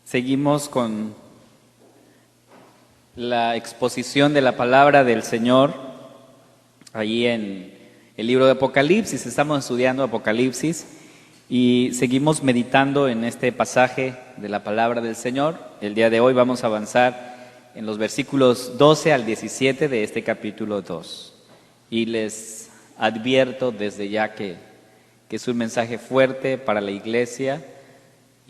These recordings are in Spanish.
Seguimos con la exposición de la palabra del Señor allí en el libro de Apocalipsis. Estamos estudiando Apocalipsis y seguimos meditando en este pasaje de la palabra del Señor. El día de hoy vamos a avanzar en los versículos 12 al 17 de este capítulo 2. Y les advierto desde ya que es un mensaje fuerte para la iglesia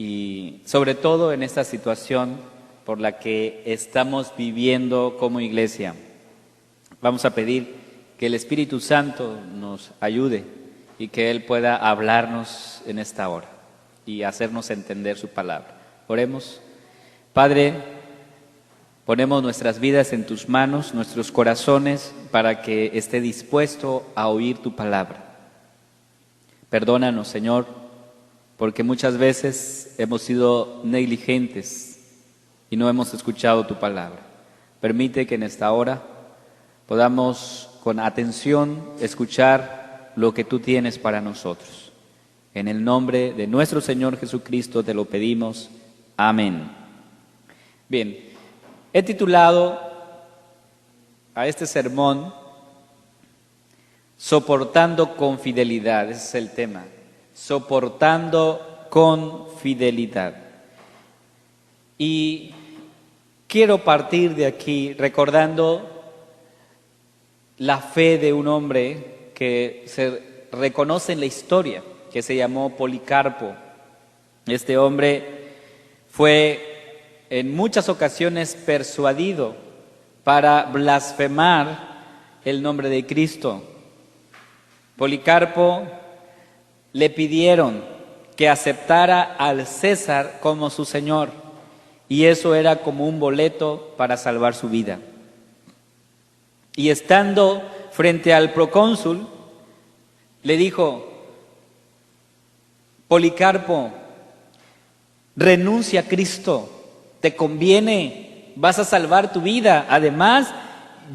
y sobre todo en esta situación por la que estamos viviendo como iglesia. Vamos a pedir que el Espíritu Santo nos ayude y que Él pueda hablarnos en esta hora y hacernos entender su palabra. Oremos. Padre, ponemos nuestras vidas en tus manos, nuestros corazones, para que esté dispuesto a oír tu palabra. Perdónanos, Señor, porque muchas veces hemos sido negligentes y no hemos escuchado tu palabra. Permite que en esta hora podamos con atención escuchar lo que tú tienes para nosotros. En el nombre de nuestro Señor Jesucristo te lo pedimos. Amén. Bien, he titulado a este sermón Soportando con fidelidad. Ese es el tema. Soportando con fidelidad. Y quiero partir de aquí recordando la fe de un hombre que se reconoce en la historia, que se llamó Policarpo. Este hombre fue en muchas ocasiones persuadido para blasfemar el nombre de Cristo. Policarpo le pidieron que aceptara al César como su señor, y eso era como un boleto para salvar su vida. Y estando frente al procónsul, le dijo: Policarpo, renuncia a Cristo, te conviene, vas a salvar tu vida. Además,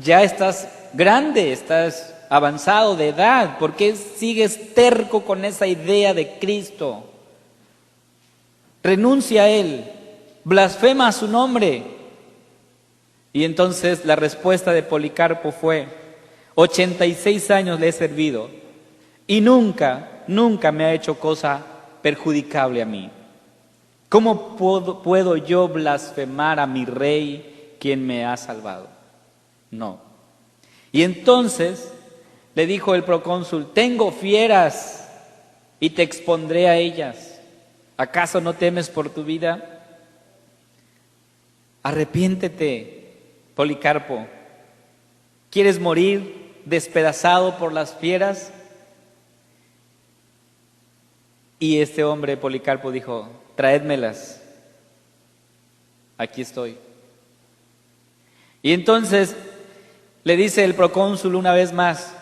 ya estás grande, estás avanzado de edad. ¿Por qué sigues terco con esa idea de Cristo? Renuncia a Él, blasfema a su nombre. Y entonces la respuesta de Policarpo fue: 86 años le he servido y nunca me ha hecho cosa perjudicable a mí. ¿Cómo puedo yo blasfemar a mi rey, quien me ha salvado? No. Y entonces le dijo el procónsul: tengo fieras y te expondré a ellas. ¿Acaso no temes por tu vida? Arrepiéntete, Policarpo. ¿Quieres morir despedazado por las fieras? Y este hombre, Policarpo, dijo: traédmelas. Aquí estoy. Y entonces le dice el procónsul una vez más: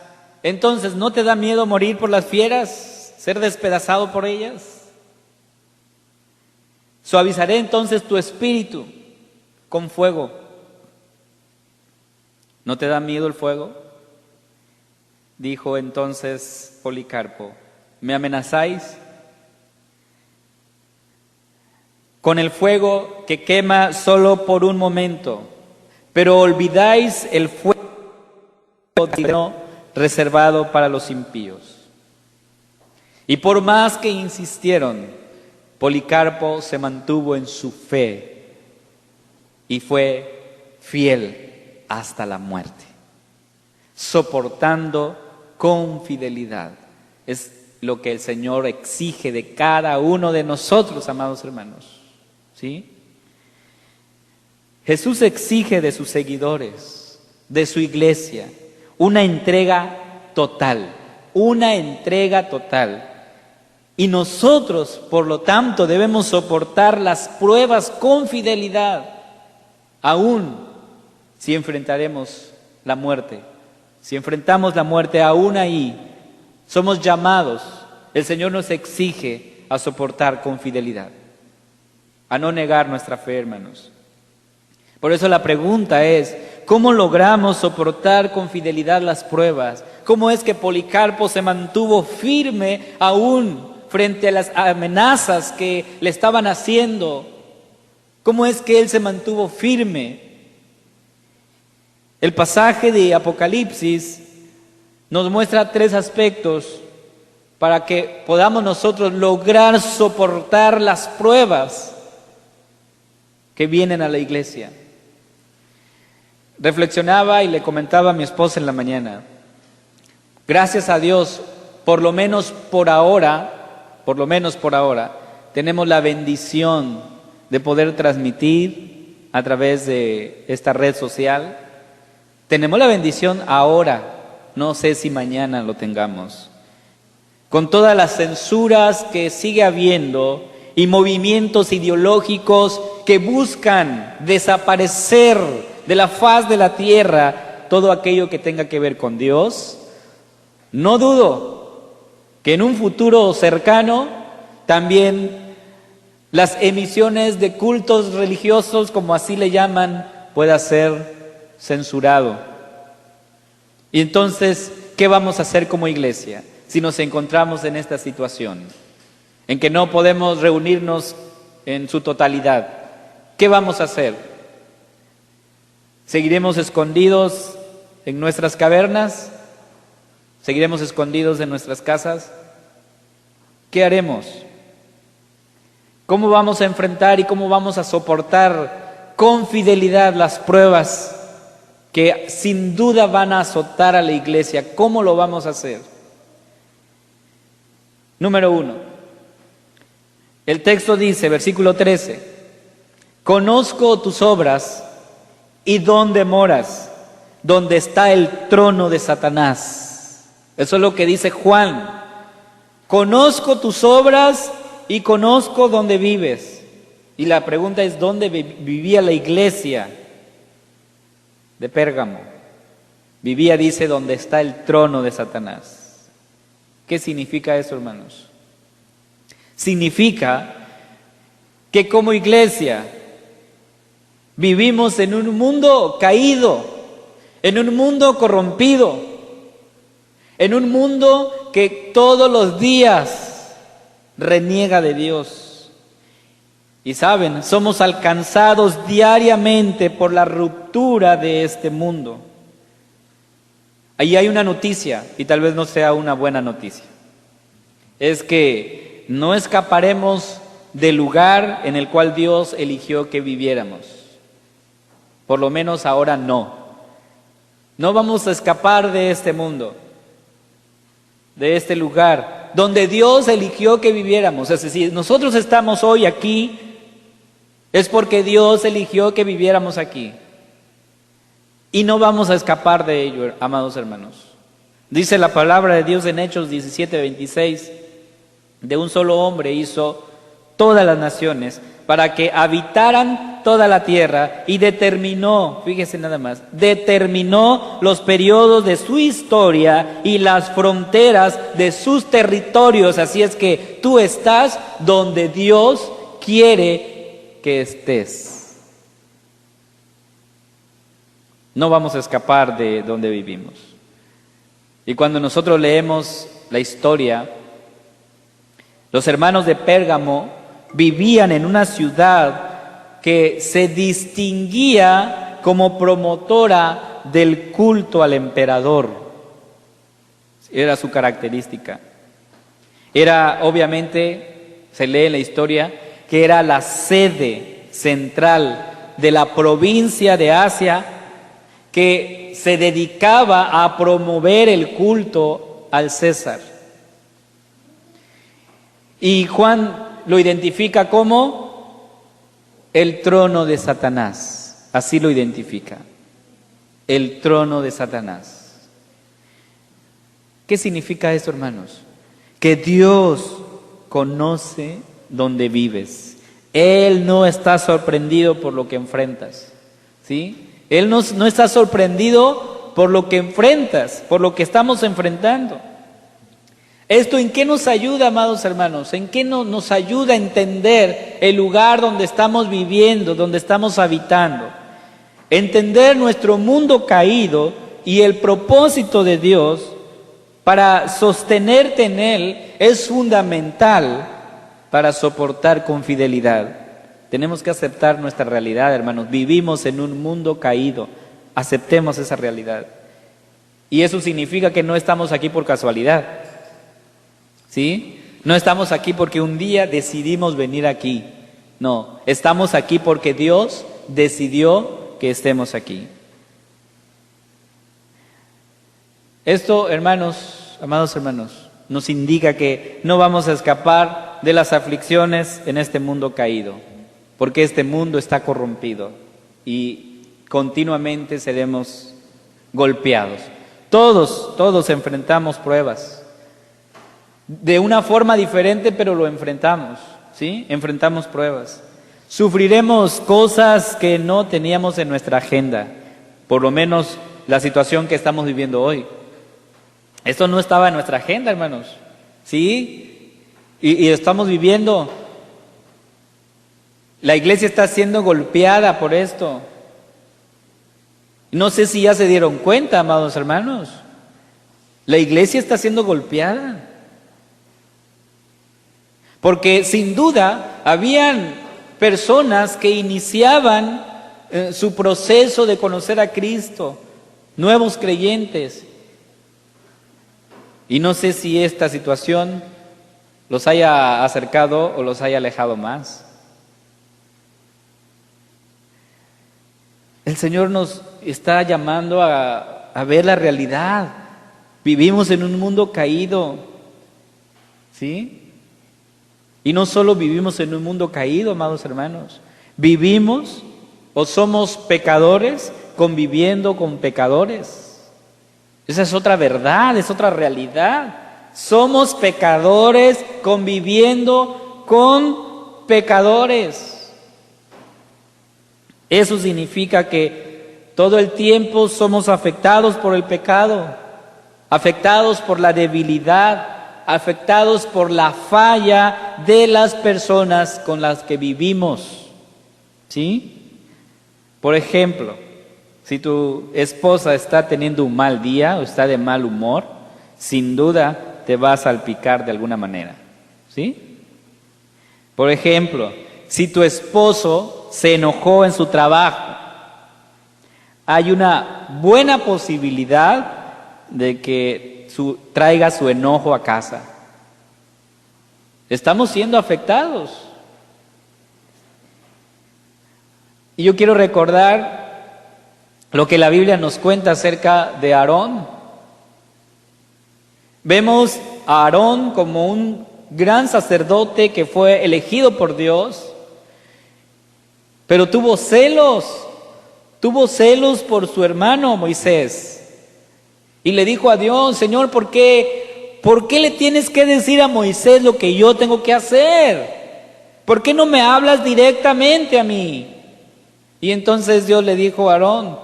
entonces, ¿no te da miedo morir por las fieras, ser despedazado por ellas? Suavizaré entonces tu espíritu con fuego. ¿No te da miedo el fuego? Dijo entonces Policarpo: ¿me amenazáis con el fuego que quema solo por un momento, pero olvidáis el fuego reservado para los impíos? Y por más que insistieron, Policarpo se mantuvo en su fe y fue fiel hasta la muerte, soportando con fidelidad. Es lo que el Señor exige de cada uno de nosotros, amados hermanos. ¿Sí? Jesús exige de sus seguidores, de su iglesia, una entrega total, una entrega total. Y nosotros, por lo tanto, debemos soportar las pruebas con fidelidad, aún si enfrentaremos la muerte. Si enfrentamos la muerte, aún ahí somos llamados, el Señor nos exige a soportar con fidelidad, a no negar nuestra fe, hermanos. Por eso la pregunta es: ¿cómo logramos soportar con fidelidad las pruebas? ¿Cómo es que Policarpo se mantuvo firme aún frente a las amenazas que le estaban haciendo? ¿Cómo es que Él se mantuvo firme? El pasaje de Apocalipsis nos muestra 3 aspectos para que podamos nosotros lograr soportar las pruebas que vienen a la iglesia. Reflexionaba y le comentaba a mi esposa en la mañana, gracias a Dios, por lo menos por ahora, tenemos la bendición de poder transmitir a través de esta red social. Tenemos la bendición ahora, no sé si mañana lo tengamos. Con todas las censuras que sigue habiendo y movimientos ideológicos que buscan desaparecer de la faz de la tierra todo aquello que tenga que ver con Dios, no dudo que en un futuro cercano también las emisiones de cultos religiosos, como así le llaman, pueda ser censurado. Y entonces, ¿qué vamos a hacer como iglesia si nos encontramos en esta situación en que no podemos reunirnos en su totalidad? ¿Qué vamos a hacer? ¿Seguiremos escondidos en nuestras cavernas? ¿Seguiremos escondidos en nuestras casas? ¿Qué haremos? ¿Cómo vamos a enfrentar y cómo vamos a soportar con fidelidad las pruebas que sin duda van a azotar a la iglesia? ¿Cómo lo vamos a hacer? Número 1. El texto dice, versículo 13, conozco tus obras y dónde moras, donde está el trono de Satanás. Eso es lo que dice Juan. Conozco tus obras y conozco dónde vives. Y la pregunta es, ¿dónde vivía la iglesia de Pérgamo? Vivía, dice, donde está el trono de Satanás. ¿Qué significa eso, hermanos? Significa que como iglesia vivimos en un mundo caído, en un mundo corrompido, en un mundo que todos los días reniega de Dios. Y saben, somos alcanzados diariamente por la ruptura de este mundo. Ahí hay una noticia, y tal vez no sea una buena noticia. Es que no escaparemos del lugar en el cual Dios eligió que viviéramos. Por lo menos ahora no. No vamos a escapar de este mundo, de este lugar donde Dios eligió que viviéramos. Es decir, nosotros estamos hoy aquí, es porque Dios eligió que viviéramos aquí. Y no vamos a escapar de ello, amados hermanos. Dice la palabra de Dios en Hechos 17:26, de un solo hombre hizo todas las naciones para que habitaran toda la tierra y determinó, fíjese nada más, determinó los periodos de su historia y las fronteras de sus territorios. Así es que tú estás donde Dios quiere que estés. No vamos a escapar de donde vivimos. Y cuando nosotros leemos la historia, los hermanos de Pérgamo vivían en una ciudad que se distinguía como promotora del culto al emperador. Era su característica. Era, obviamente, se lee en la historia, que era la sede central de la provincia de Asia, que se dedicaba a promover el culto al César. Y Juan lo identifica como el trono de Satanás. Así lo identifica. El trono de Satanás. ¿Qué significa eso, hermanos? Que Dios conoce dónde vives. Él no está sorprendido por lo que enfrentas, ¿sí? Él no está sorprendido por lo que enfrentas, por lo que estamos enfrentando. ¿Esto en qué nos ayuda, amados hermanos? ¿En qué nos ayuda a entender el lugar donde estamos viviendo, donde estamos habitando? Entender nuestro mundo caído y el propósito de Dios para sostenerte en Él es fundamental para soportar con fidelidad. Tenemos que aceptar nuestra realidad, hermanos. Vivimos en un mundo caído. Aceptemos esa realidad. Y eso significa que no estamos aquí por casualidad. ¿Sí? No estamos aquí porque un día decidimos venir aquí. No, estamos aquí porque Dios decidió que estemos aquí. Esto, hermanos, amados hermanos, nos indica que no vamos a escapar de las aflicciones en este mundo caído, porque este mundo está corrompido y continuamente seremos golpeados. Todos enfrentamos pruebas, de una forma diferente, pero lo enfrentamos, ¿sí? Enfrentamos pruebas. Sufriremos cosas que no teníamos en nuestra agenda, por lo menos la situación que estamos viviendo hoy. Esto no estaba en nuestra agenda, hermanos, ¿sí? Y estamos viviendo. La iglesia está siendo golpeada por esto. No sé si ya se dieron cuenta, amados hermanos. La iglesia está siendo golpeada. Porque sin duda habían personas que iniciaban su proceso de conocer a Cristo, nuevos creyentes. Y no sé si esta situación los haya acercado o los haya alejado más. El Señor nos está llamando a ver la realidad. Vivimos en un mundo caído, ¿sí? Y no solo vivimos en un mundo caído, amados hermanos. Vivimos o somos pecadores conviviendo con pecadores. Esa es otra verdad, es otra realidad. Somos pecadores conviviendo con pecadores. Eso significa que todo el tiempo somos afectados por el pecado, afectados por la debilidad, afectados por la falla de las personas con las que vivimos. ¿Sí? Por ejemplo, si tu esposa está teniendo un mal día o está de mal humor, sin duda te va a salpicar de alguna manera. ¿Sí? Por ejemplo, si tu esposo se enojó en su trabajo, hay una buena posibilidad de que traiga su enojo a casa. Estamos siendo afectados. Y yo quiero recordar lo que la Biblia nos cuenta acerca de Aarón. Vemos a Aarón como un gran sacerdote que fue elegido por Dios, pero tuvo celos por su hermano Moisés. Y le dijo a Dios: Señor, ¿por qué le tienes que decir a Moisés lo que yo tengo que hacer? ¿Por qué no me hablas directamente a mí? Y entonces Dios le dijo a Aarón: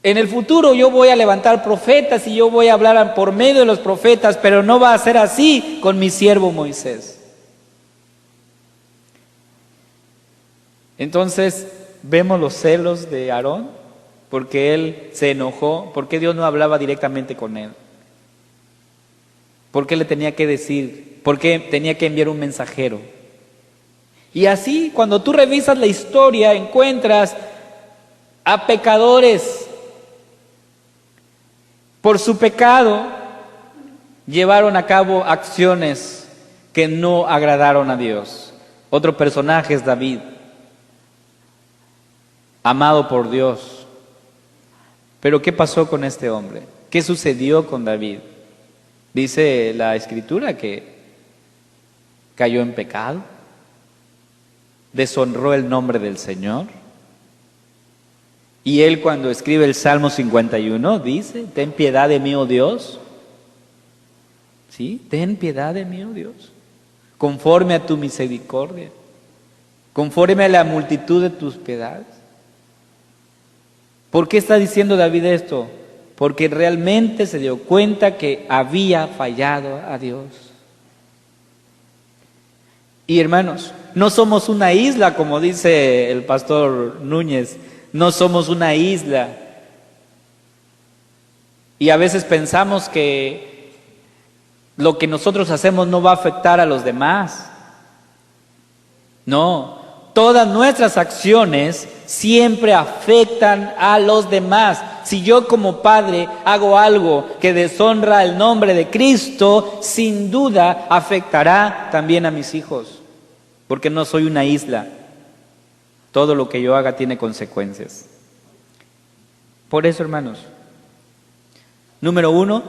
en el futuro yo voy a levantar profetas y yo voy a hablar por medio de los profetas, pero no va a ser así con mi siervo Moisés. Entonces vemos los celos de Aarón, porque él se enojó, porque Dios no hablaba directamente con él. ¿Por qué le tenía que decir? ¿Por qué tenía que enviar un mensajero? Y así, cuando tú revisas la historia, encuentras a pecadores. Por su pecado, llevaron a cabo acciones que no agradaron a Dios. Otro personaje es David, amado por Dios. Pero ¿qué pasó con este hombre? ¿Qué sucedió con David? Dice la Escritura que cayó en pecado, deshonró el nombre del Señor. Y él, cuando escribe el Salmo 51, dice: ten piedad de mí, oh Dios. ¿Sí? Ten piedad de mí, oh Dios, conforme a tu misericordia, conforme a la multitud de tus piedades. ¿Por qué está diciendo David esto? Porque realmente se dio cuenta que había fallado a Dios. Y hermanos, no somos una isla, como dice el pastor Núñez. No somos una isla. Y a veces pensamos que lo que nosotros hacemos no va a afectar a los demás. No, todas nuestras acciones siempre afectan a los demás. Si yo como padre hago algo que deshonra el nombre de Cristo, sin duda afectará también a mis hijos, porque no soy una isla. Todo lo que yo haga tiene consecuencias. Por eso, hermanos, número 1,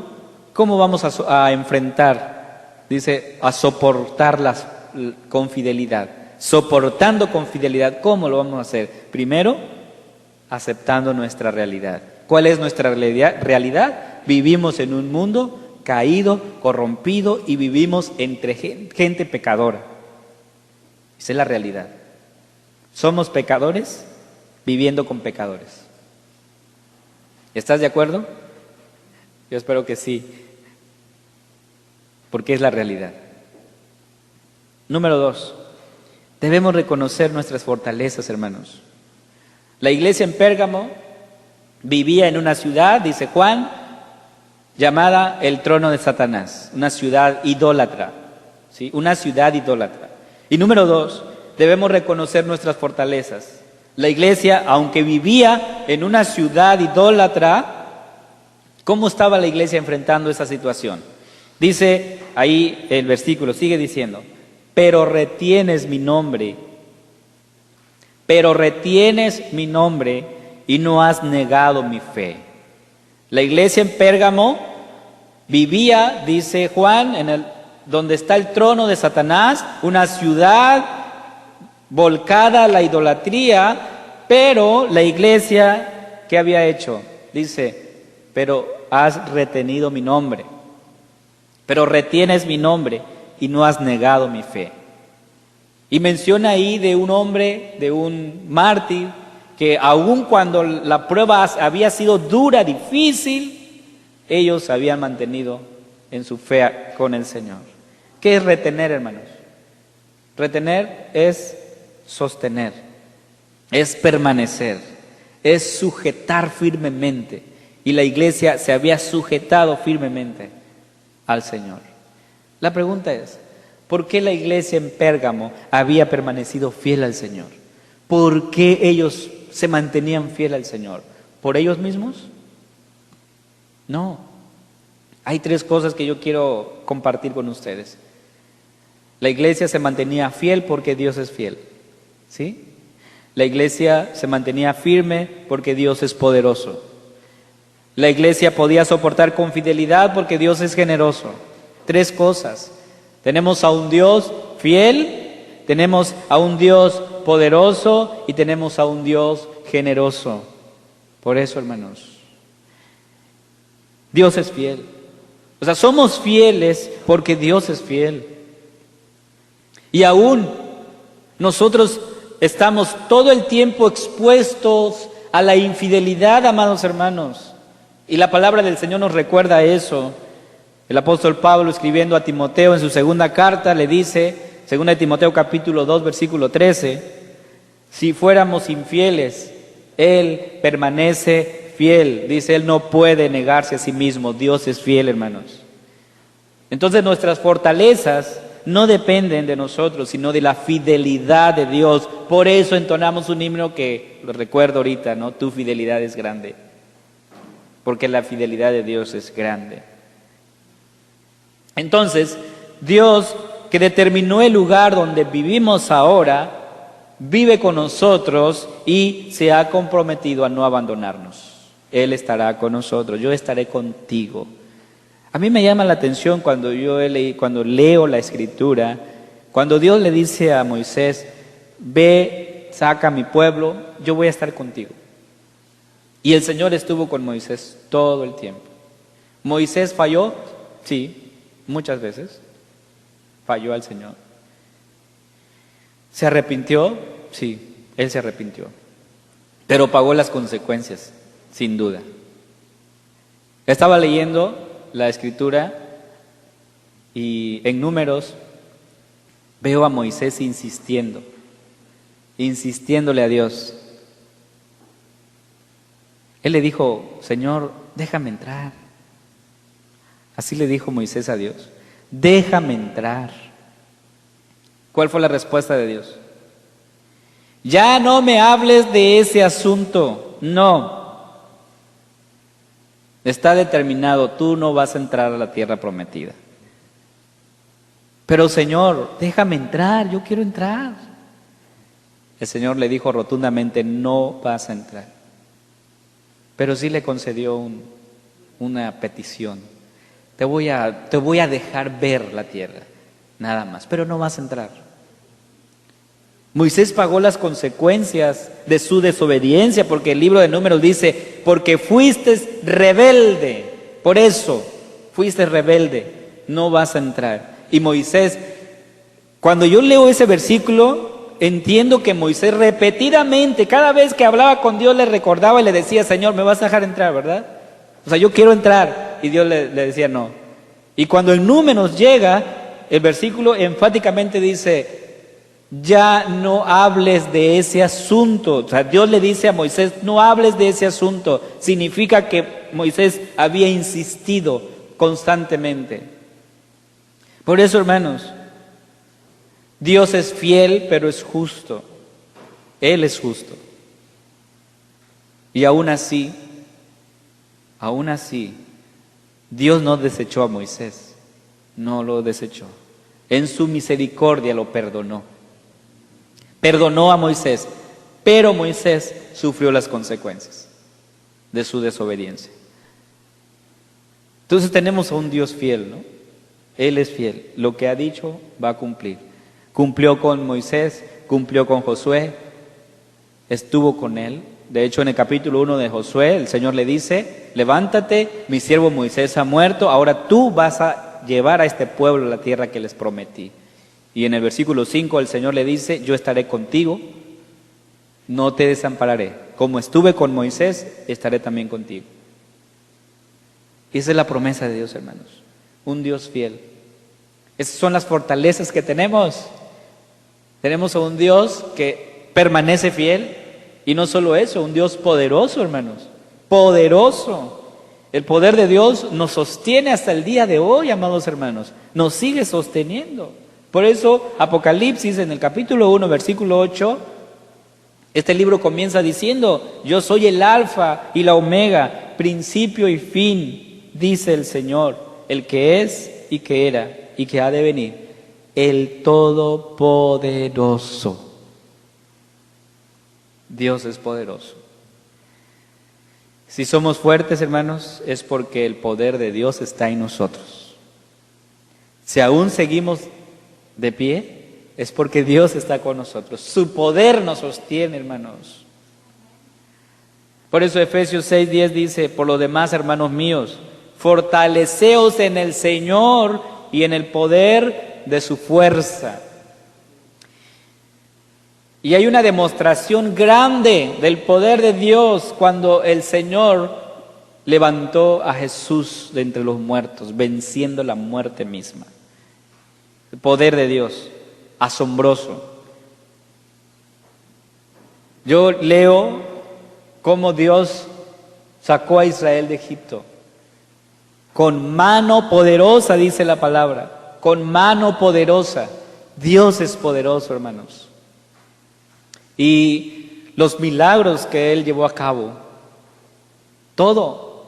¿cómo vamos a enfrentar? Dice, a soportarlas con fidelidad. Soportando con fidelidad, ¿cómo lo vamos a hacer? Primero, aceptando nuestra realidad. ¿Cuál es nuestra realidad? Vivimos en un mundo caído, corrompido y vivimos entre gente pecadora. Esa es la realidad. Somos pecadores viviendo con pecadores. ¿Estás de acuerdo? Yo espero que sí, porque es la realidad. Número 2, debemos reconocer nuestras fortalezas, hermanos. La iglesia en Pérgamo vivía en una ciudad, dice Juan, llamada el trono de Satanás, una ciudad idólatra, ¿sí? Una ciudad idólatra. Y número 2, debemos reconocer nuestras fortalezas. La iglesia, aunque vivía en una ciudad idólatra, ¿cómo estaba la iglesia enfrentando esa situación? Dice ahí el versículo, sigue diciendo, pero retienes mi nombre y no has negado mi fe. La iglesia en Pérgamo vivía, dice Juan, donde está el trono de Satanás, una ciudad volcada a la idolatría, pero la iglesia, ¿qué había hecho? Dice, pero has retenido mi nombre, pero retienes mi nombre y no has negado mi fe. Y menciona ahí de un hombre, de un mártir, que aun cuando la prueba había sido dura, difícil, ellos habían mantenido en su fe con el Señor. ¿Qué es retener, hermanos? Retener es sostener, es permanecer, es sujetar firmemente. Y la iglesia se había sujetado firmemente al Señor. La pregunta es, ¿por qué la iglesia en Pérgamo había permanecido fiel al Señor? ¿Por qué ellos se mantenían fiel al Señor? ¿Por ellos mismos? No. Hay 3 cosas que yo quiero compartir con ustedes. La iglesia se mantenía fiel porque Dios es fiel, ¿sí? La iglesia se mantenía firme porque Dios es poderoso. La iglesia podía soportar con fidelidad porque Dios es generoso. 3 cosas. Tenemos a un Dios fiel, tenemos a un Dios poderoso y tenemos a un Dios generoso. Por eso, hermanos, Dios es fiel. O sea, somos fieles porque Dios es fiel. Y aún nosotros estamos todo el tiempo expuestos a la infidelidad, amados hermanos. Y la palabra del Señor nos recuerda eso. El apóstol Pablo, escribiendo a Timoteo en su segunda carta, le dice, 2 Timoteo capítulo 2, versículo 13, si fuéramos infieles, Él permanece fiel. Dice, Él no puede negarse a sí mismo. Dios es fiel, hermanos. Entonces nuestras fortalezas no dependen de nosotros, sino de la fidelidad de Dios. Por eso entonamos un himno que lo recuerdo ahorita, ¿no? Tu fidelidad es grande. Porque la fidelidad de Dios es grande. Entonces, Dios, que determinó el lugar donde vivimos ahora, vive con nosotros y se ha comprometido a no abandonarnos. Él estará con nosotros, yo estaré contigo. A mí me llama la atención cuando leo la Escritura, cuando Dios le dice a Moisés, ve, saca a mi pueblo, yo voy a estar contigo. Y el Señor estuvo con Moisés todo el tiempo. ¿Moisés falló? Sí, muchas veces. Falló al Señor. ¿Se arrepintió? Sí, él se arrepintió. Pero pagó las consecuencias, sin duda. Estaba leyendo la Escritura y en Números veo a Moisés insistiéndole a Dios. Él le dijo, Señor, déjame entrar. Así le dijo Moisés a Dios, déjame entrar. ¿Cuál fue la respuesta de Dios? Ya no me hables de ese asunto, no. Está determinado, tú no vas a entrar a la tierra prometida. Pero Señor, déjame entrar, yo quiero entrar. El Señor le dijo rotundamente, no vas a entrar. Pero sí le concedió una petición. Te voy a dejar ver la tierra, nada más, pero no vas a entrar. Moisés pagó las consecuencias de su desobediencia, porque el libro de Números dice, porque fuiste rebelde, por eso fuiste rebelde, no vas a entrar. Y Moisés, cuando yo leo ese versículo, entiendo que Moisés repetidamente, cada vez que hablaba con Dios, le recordaba y le decía, Señor, me vas a dejar entrar, ¿verdad? O sea, yo quiero entrar. Y Dios le decía no. Y cuando el Números llega, el versículo enfáticamente dice, ya no hables de ese asunto. O sea, Dios le dice a Moisés, no hables de ese asunto. Significa que Moisés había insistido constantemente. Por eso, hermanos, Dios es fiel, pero es justo. Él es justo. Y aún así, Dios no desechó a Moisés. No lo desechó. En su misericordia lo perdonó. Perdonó a Moisés, pero Moisés sufrió las consecuencias de su desobediencia. Entonces tenemos a un Dios fiel, ¿no? Él es fiel. Lo que ha dicho va a cumplir. Cumplió con Moisés, cumplió con Josué, estuvo con él. De hecho, en el capítulo 1 de Josué, el Señor le dice, levántate, mi siervo Moisés ha muerto, ahora tú vas a llevar a este pueblo a la tierra que les prometí. Y en el versículo 5 el Señor le dice, yo estaré contigo, no te desampararé. Como estuve con Moisés, estaré también contigo. Y esa es la promesa de Dios, hermanos. Un Dios fiel. Esas son las fortalezas que tenemos. Tenemos a un Dios que permanece fiel. Y no solo eso, un Dios poderoso, hermanos. Poderoso. El poder de Dios nos sostiene hasta el día de hoy, amados hermanos. Nos sigue sosteniendo. Por eso, Apocalipsis, en el capítulo 1, versículo 8, este libro comienza diciendo, yo soy el alfa y la omega, principio y fin, dice el Señor, el que es y que era y que ha de venir, el Todopoderoso. Dios es poderoso. Si somos fuertes, hermanos, es porque el poder de Dios está en nosotros. Si aún seguimos de pie, es porque Dios está con nosotros. Su poder nos sostiene, hermanos. Por eso Efesios 6:10 dice, por lo demás, hermanos míos, fortaleceos en el Señor y en el poder de su fuerza. Y hay una demostración grande del poder de Dios cuando el Señor levantó a Jesús de entre los muertos, venciendo la muerte misma. El poder de Dios, asombroso. Yo leo cómo Dios sacó a Israel de Egipto. Con mano poderosa, dice la palabra. Con mano poderosa. Dios es poderoso, hermanos. Y los milagros que Él llevó a cabo, todo,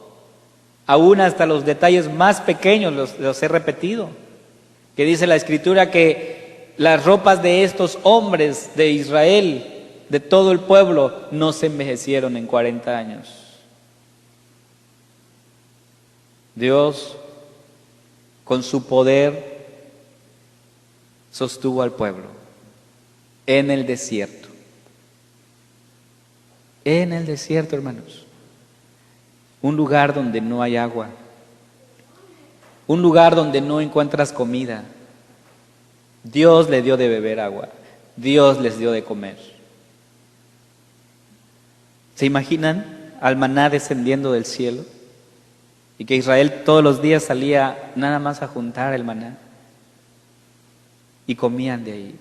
aún hasta los detalles más pequeños los he repetido. Que dice la Escritura que las ropas de estos hombres de Israel, de todo el pueblo, no se envejecieron en 40 años. Dios, con su poder, sostuvo al pueblo en el desierto. En el desierto, hermanos. Un lugar donde no hay agua. Un lugar donde no encuentras comida. Dios les dio de beber agua. Dios les dio de comer. ¿Se imaginan al maná descendiendo del cielo? Y que Israel todos los días salía nada más a juntar el maná. Y comían de ahí.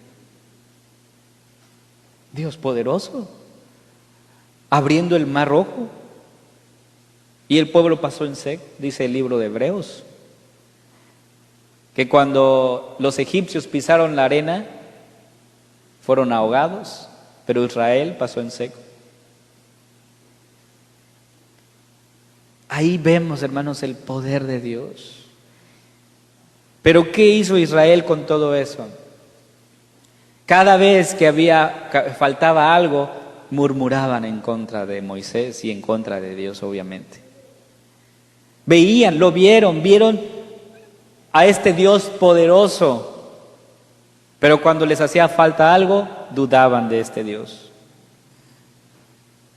Dios poderoso. Abriendo el mar rojo. Y el pueblo pasó en seco, dice el libro de Hebreos. Que cuando los egipcios pisaron la arena, fueron ahogados pero Israel pasó en seco. Ahí vemos, hermanos, el poder de Dios. Pero ¿qué hizo Israel con todo eso? Cada vez que faltaba algo, murmuraban en contra de Moisés y en contra de Dios, obviamente. Vieron a este Dios poderoso, pero cuando les hacía falta algo, dudaban de este Dios.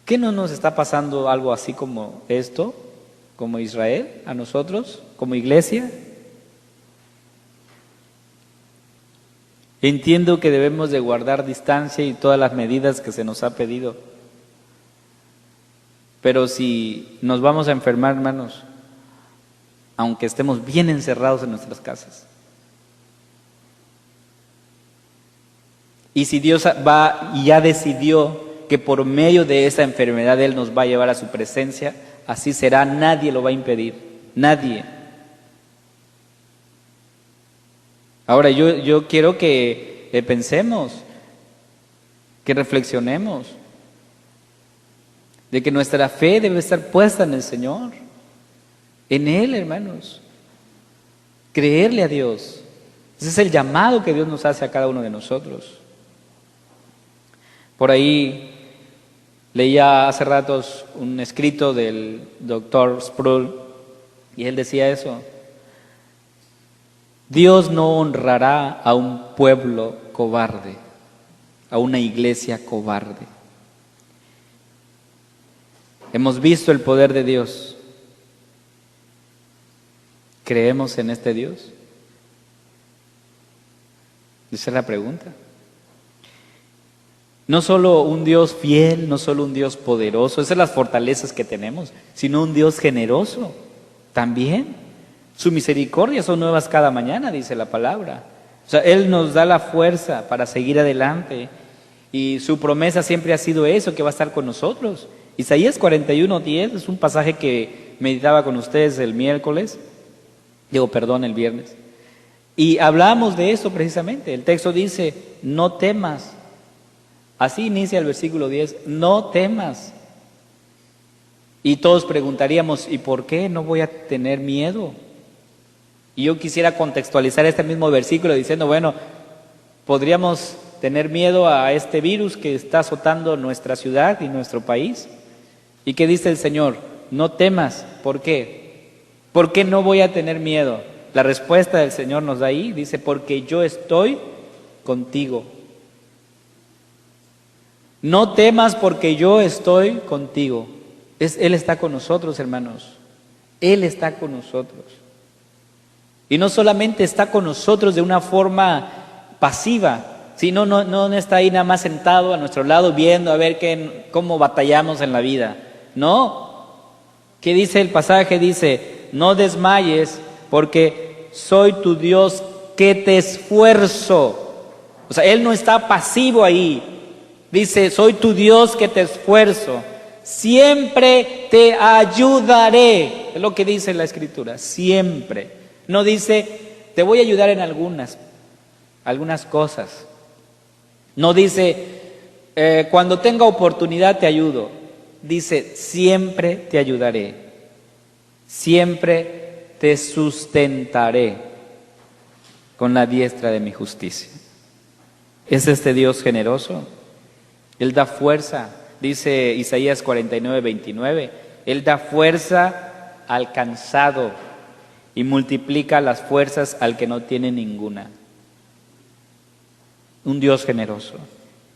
¿Qué no nos está pasando algo así como esto, como Israel, a nosotros, como iglesia? Entiendo que debemos de guardar distancia y todas las medidas que se nos ha pedido. Pero si nos vamos a enfermar, hermanos, aunque estemos bien encerrados en nuestras casas. Y si Dios va y ya decidió que por medio de esa enfermedad Él nos va a llevar a su presencia, así será, nadie lo va a impedir, nadie. Ahora yo quiero que pensemos, que reflexionemos, de que nuestra fe debe estar puesta en el Señor, en Él, hermanos. Creerle a Dios. Ese es el llamado que Dios nos hace a cada uno de nosotros. Por ahí leía hace ratos un escrito del doctor Sproul y él decía eso. Dios no honrará a un pueblo cobarde, a una iglesia cobarde. Hemos visto el poder de Dios. ¿Creemos en este Dios? Esa es la pregunta. No solo un Dios fiel, no solo un Dios poderoso, esas son las fortalezas que tenemos, sino un Dios generoso también. Su misericordia son nuevas cada mañana, dice la palabra. O sea, Él nos da la fuerza para seguir adelante y su promesa siempre ha sido eso, que va a estar con nosotros. Isaías 41:10 es un pasaje que meditaba con ustedes el viernes. Y hablamos de eso precisamente. El texto dice, no temas. Así inicia el versículo 10, no temas. Y todos preguntaríamos, ¿y por qué no voy a tener miedo? Y yo quisiera contextualizar este mismo versículo diciendo, bueno, podríamos tener miedo a este virus que está azotando nuestra ciudad y nuestro país. ¿Y qué dice el Señor? No temas. ¿Por qué? ¿Por qué no voy a tener miedo? La respuesta del Señor nos da ahí, dice, porque yo estoy contigo. No temas porque yo estoy contigo. Él está con nosotros, hermanos. Él está con nosotros. Y no solamente está con nosotros de una forma pasiva, sino no está ahí nada más sentado a nuestro lado viendo a ver cómo batallamos en la vida. No. ¿Qué dice el pasaje? Dice, no desmayes porque soy tu Dios que te esfuerzo. O sea, Él no está pasivo ahí. Dice, soy tu Dios que te esfuerzo. Siempre te ayudaré. Es lo que dice la Escritura, siempre. No dice, te voy a ayudar en algunas cosas. No dice, cuando tenga oportunidad te ayudo. Dice, siempre te ayudaré. Siempre te sustentaré con la diestra de mi justicia. ¿Es este Dios generoso? Él da fuerza, dice Isaías 49:29, Él da fuerza al cansado y multiplica las fuerzas al que no tiene ninguna. Un Dios generoso.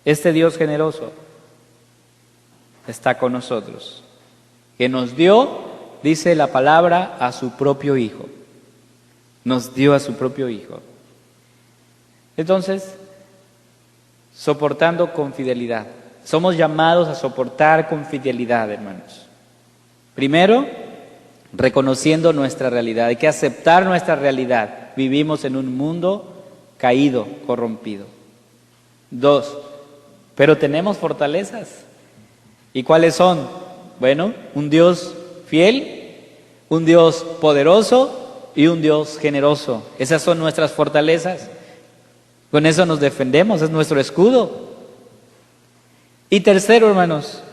Este Dios generoso está con nosotros, que nos dio, dice la palabra, a su propio Hijo. Nos dio a su propio Hijo. Entonces, soportando con fidelidad. Somos llamados a soportar con fidelidad, hermanos. Primero, reconociendo nuestra realidad. Hay que aceptar nuestra realidad. Vivimos en un mundo caído, corrompido. 2, pero tenemos fortalezas. ¿Y cuáles son? Bueno, un Dios fiel, un Dios poderoso y un Dios generoso. Esas son nuestras fortalezas. Con eso nos defendemos, es nuestro escudo. Y tercero, hermanos,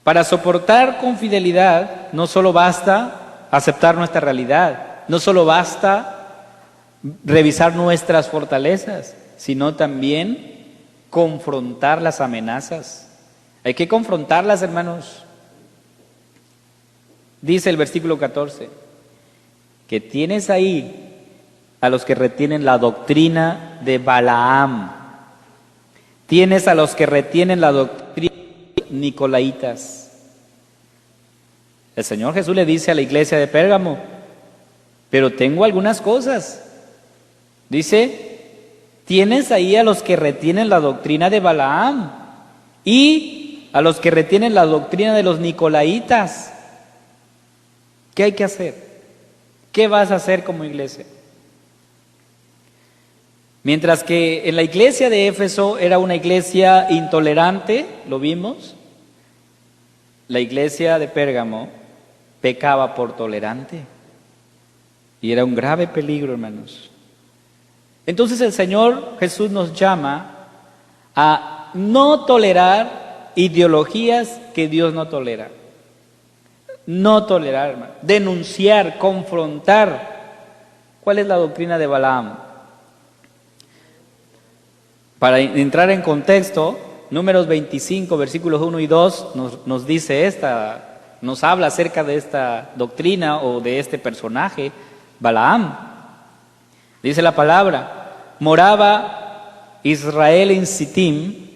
para soportar con fidelidad no solo basta aceptar nuestra realidad, no solo basta revisar nuestras fortalezas, sino también confrontar las amenazas. Hay que confrontarlas, hermanos. Dice el versículo 14, que tienes ahí a los que retienen la doctrina de Balaam. Tienes a los que retienen la doctrina nicolaitas. El Señor Jesús le dice a la iglesia de Pérgamo, pero tengo algunas cosas. Dice, tienes ahí a los que retienen la doctrina de Balaam y a los que retienen la doctrina de los nicolaitas. ¿Qué hay que hacer? ¿Qué vas a hacer como iglesia? Mientras que en la iglesia de Éfeso era una iglesia intolerante, lo vimos, la iglesia de Pérgamo pecaba por tolerante. Y era un grave peligro, hermanos. Entonces el Señor Jesús nos llama a no tolerar ideologías que Dios no tolera. No tolerar, hermano. Denunciar, confrontar. ¿Cuál es la doctrina de Balaam? Para entrar en contexto, Números 25, versículos 1 y 2 nos dice nos habla acerca de esta doctrina o de este personaje, Balaam. Dice la palabra, moraba Israel en Sittim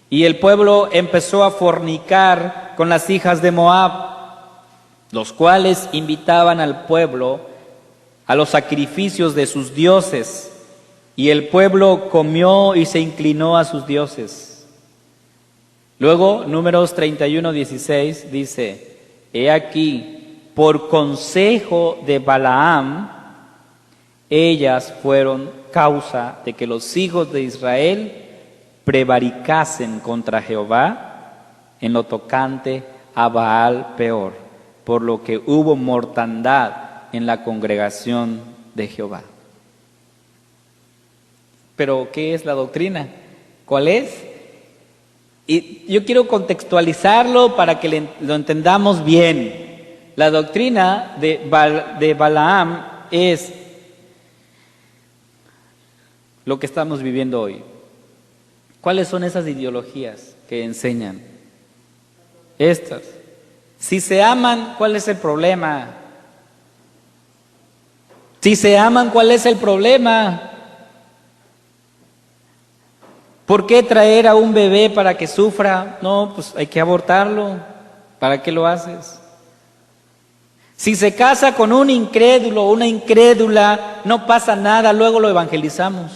y el pueblo empezó a fornicar con las hijas de Moab, los cuales invitaban al pueblo a los sacrificios de sus dioses. Y el pueblo comió y se inclinó a sus dioses. Luego, Números 31:16 dice, he aquí, por consejo de Balaam, ellas fueron causa de que los hijos de Israel prevaricasen contra Jehová en lo tocante a Baal peor, por lo que hubo mortandad en la congregación de Jehová. Pero, ¿qué es la doctrina? ¿Cuál es? Y yo quiero contextualizarlo para que lo entendamos bien. La doctrina de Balaam es lo que estamos viviendo hoy. ¿Cuáles son esas ideologías que enseñan? Estas. Si se aman, ¿cuál es el problema? Si se aman, ¿cuál es el problema? ¿Por qué traer a un bebé para que sufra? No, pues hay que abortarlo. ¿Para qué lo haces? Si se casa con un incrédulo o una incrédula, no pasa nada, luego lo evangelizamos.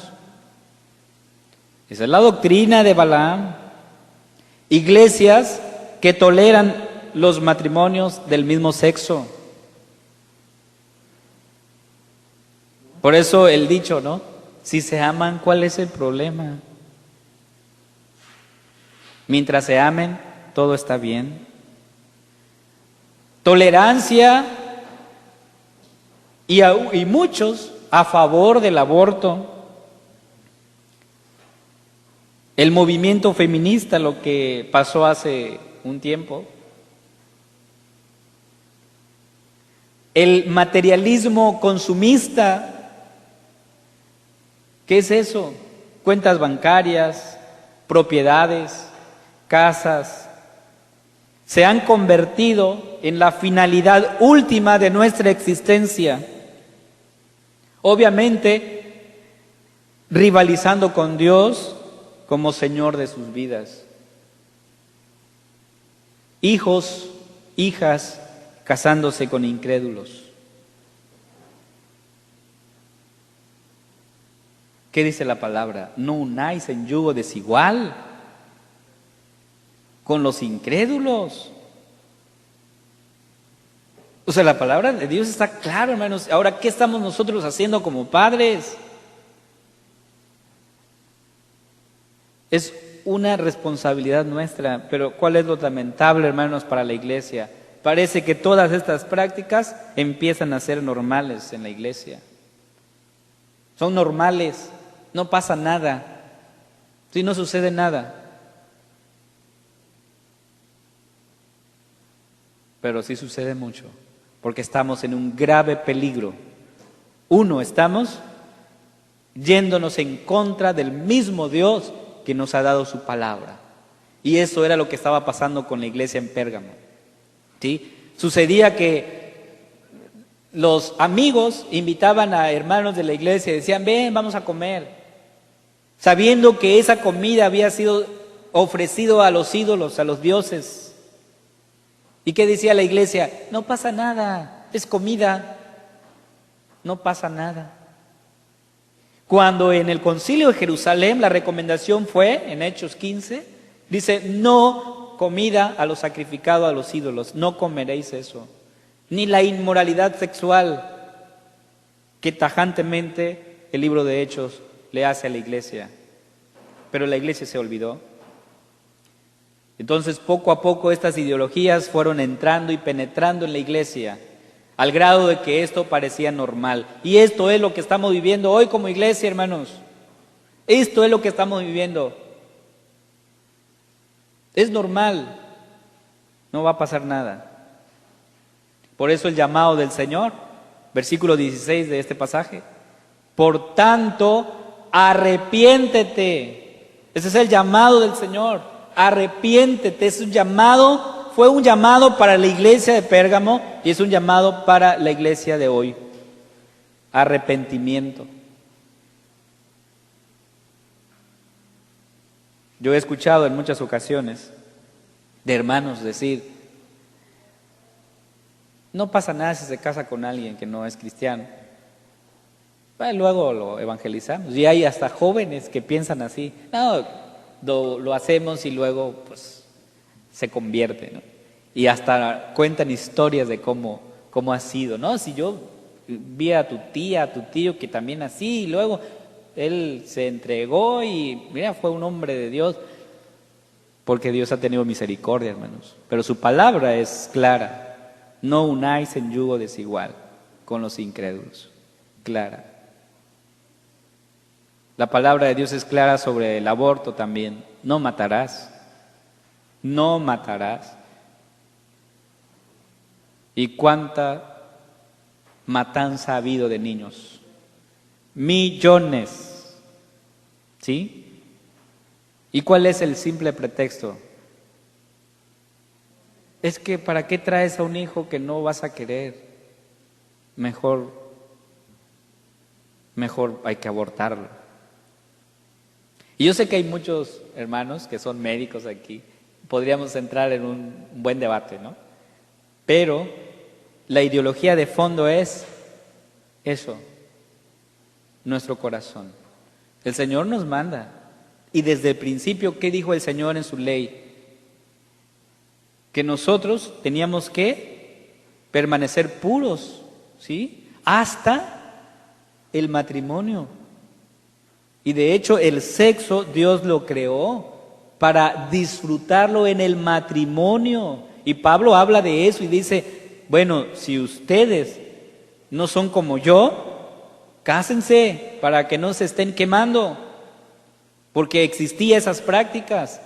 Esa es la doctrina de Balaam. Iglesias que toleran los matrimonios del mismo sexo. Por eso el dicho, ¿no? Si se aman, ¿cuál es el problema? Mientras se amen, todo está bien. Tolerancia y muchos a favor del aborto. El movimiento feminista, lo que pasó hace un tiempo. El materialismo consumista. ¿Qué es eso? Cuentas bancarias, propiedades, casas, se han convertido en la finalidad última de nuestra existencia. Obviamente, rivalizando con Dios como Señor de sus vidas. Hijos, hijas, casándose con incrédulos. ¿Qué dice la palabra? No unáis en yugo desigual con los incrédulos. O sea, la palabra de Dios está clara, hermanos. Ahora, ¿qué estamos nosotros haciendo como padres? Es una responsabilidad nuestra, pero ¿cuál es lo lamentable, hermanos, para la iglesia? Parece que todas estas prácticas empiezan a ser normales en la iglesia. Son normales, no pasa nada. Si no sucede nada. Pero sí sucede mucho, porque estamos en un grave peligro. Uno, estamos yéndonos en contra del mismo Dios que nos ha dado su palabra. Y eso era lo que estaba pasando con la iglesia en Pérgamo. ¿Sí? Sucedía que los amigos invitaban a hermanos de la iglesia y decían, ven, vamos a comer, sabiendo que esa comida había sido ofrecido a los ídolos, a los dioses. ¿Y qué decía la iglesia? No pasa nada, es comida, no pasa nada. Cuando en el concilio de Jerusalén la recomendación fue, en Hechos 15, dice, no comida a lo sacrificado a los ídolos, no comeréis eso. Ni la inmoralidad sexual que tajantemente el libro de Hechos le hace a la iglesia. Pero la iglesia se olvidó. Entonces, poco a poco estas ideologías fueron entrando y penetrando en la iglesia, al grado de que esto parecía normal. Y esto es lo que estamos viviendo hoy como iglesia, hermanos. Esto es lo que estamos viviendo. Es normal, no va a pasar nada. Por eso el llamado del Señor, versículo 16 de este pasaje. Por tanto, arrepiéntete. Ese es el llamado del Señor. Arrepiéntete, es un llamado, fue un llamado para la iglesia de Pérgamo y es un llamado para la iglesia de hoy. Arrepentimiento. Yo he escuchado en muchas ocasiones de hermanos decir, no pasa nada si se casa con alguien que no es cristiano. Luego lo evangelizamos y hay hasta jóvenes que piensan así. No, lo hacemos y luego pues se convierte, ¿no? Y hasta cuentan historias de cómo ha sido, ¿no? Si yo vi a tu tía, a tu tío que también así, y luego él se entregó y mira, fue un hombre de Dios, porque Dios ha tenido misericordia, hermanos. Pero su palabra es clara, no unáis en yugo desigual con los incrédulos, clara. La palabra de Dios es clara sobre el aborto también. No matarás. No matarás. ¿Y cuánta matanza ha habido de niños? Millones. ¿Sí? ¿Y cuál es el simple pretexto? Es que ¿para qué traes a un hijo que no vas a querer? Mejor hay que abortarlo. Y yo sé que hay muchos hermanos que son médicos aquí, podríamos entrar en un buen debate, ¿no? Pero la ideología de fondo es eso, nuestro corazón. El Señor nos manda, y desde el principio, ¿qué dijo el Señor en su ley? Que nosotros teníamos que permanecer puros, ¿sí? Hasta el matrimonio. Y de hecho el sexo Dios lo creó para disfrutarlo en el matrimonio. Y Pablo habla de eso y dice, bueno, si ustedes no son como yo, cásense para que no se estén quemando, porque existían esas prácticas.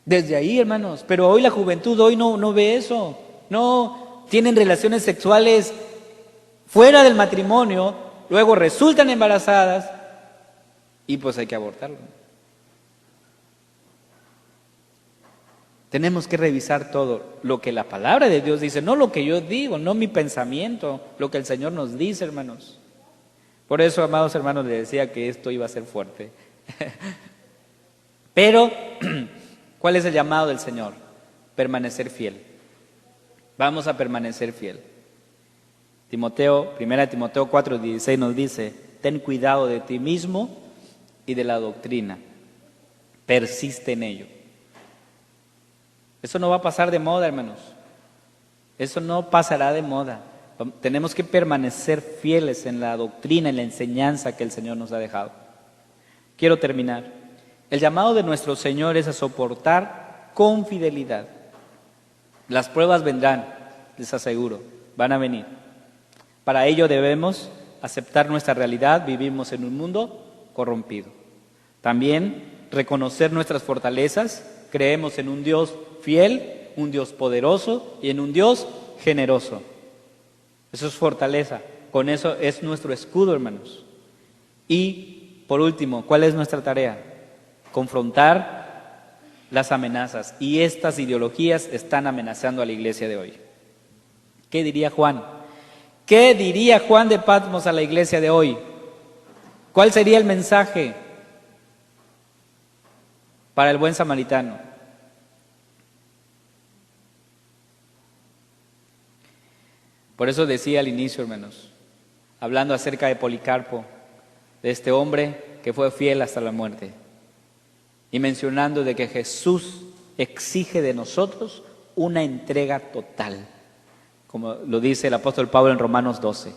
Desde ahí, hermanos, pero hoy la juventud hoy no ve eso. No, tienen relaciones sexuales fuera del matrimonio, luego resultan embarazadas y pues hay que abortarlo. Tenemos que revisar todo lo que la palabra de Dios dice, no lo que yo digo, no mi pensamiento, lo que el Señor nos dice, hermanos. Por eso, amados hermanos, les decía que esto iba a ser fuerte. Pero, ¿cuál es el llamado del Señor? Permanecer fiel. Vamos a permanecer fiel. Timoteo, 1 Timoteo 4:16 nos dice, ten cuidado de ti mismo y de la doctrina, persiste en ello. Eso no va a pasar de moda, hermanos, eso no pasará de moda. Tenemos que permanecer fieles en la doctrina, en la enseñanza que el Señor nos ha dejado. Quiero terminar. El llamado de nuestro Señor es a soportar con fidelidad. Las pruebas vendrán, les aseguro, van a venir. Para ello debemos aceptar nuestra realidad, vivimos en un mundo corrompido. También reconocer nuestras fortalezas. Creemos en un Dios fiel, un Dios poderoso y en un Dios generoso. Eso es fortaleza. Con eso es nuestro escudo, hermanos. Y por último, ¿cuál es nuestra tarea? Confrontar las amenazas. Y estas ideologías están amenazando a la iglesia de hoy. ¿Qué diría Juan? ¿Qué diría Juan de Patmos a la iglesia de hoy? ¿Cuál sería el mensaje para el buen samaritano? Por eso decía al inicio, hermanos, hablando acerca de Policarpo, de este hombre que fue fiel hasta la muerte, y mencionando de que Jesús exige de nosotros una entrega total, como lo dice el apóstol Pablo en Romanos 12.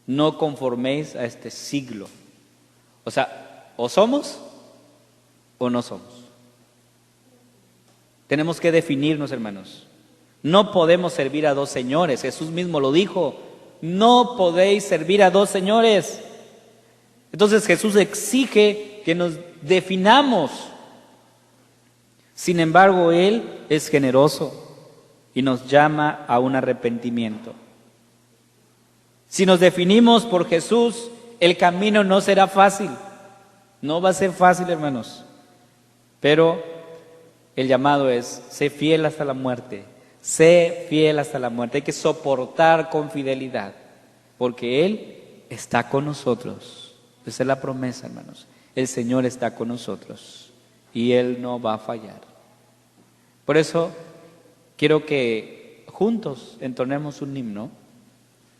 No conforméis a este siglo. O sea, o somos o no somos. Tenemos que definirnos, hermanos. No podemos servir a dos señores. Jesús mismo lo dijo. No podéis servir a dos señores. Entonces Jesús exige que nos definamos. Sin embargo, Él es generoso y nos llama a un arrepentimiento. Si nos definimos por Jesús, el camino no será fácil. No va a ser fácil, hermanos. Pero el llamado es, sé fiel hasta la muerte. Sé fiel hasta la muerte. Hay que soportar con fidelidad, porque Él está con nosotros. Esa es la promesa, hermanos. El Señor está con nosotros y Él no va a fallar. Por eso quiero que juntos entonemos un himno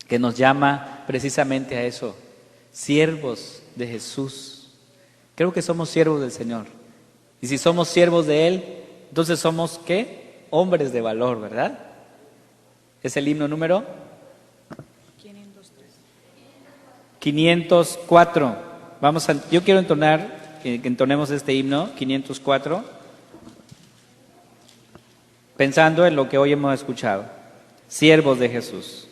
que nos llama precisamente a eso, siervos de Jesús. Creo que somos siervos del Señor. Y si somos siervos de Él, entonces somos, ¿qué? Hombres de valor, ¿verdad? Es el himno número 504. Yo quiero entonar, que entonemos este himno, 504, pensando en lo que hoy hemos escuchado. Siervos de Jesús.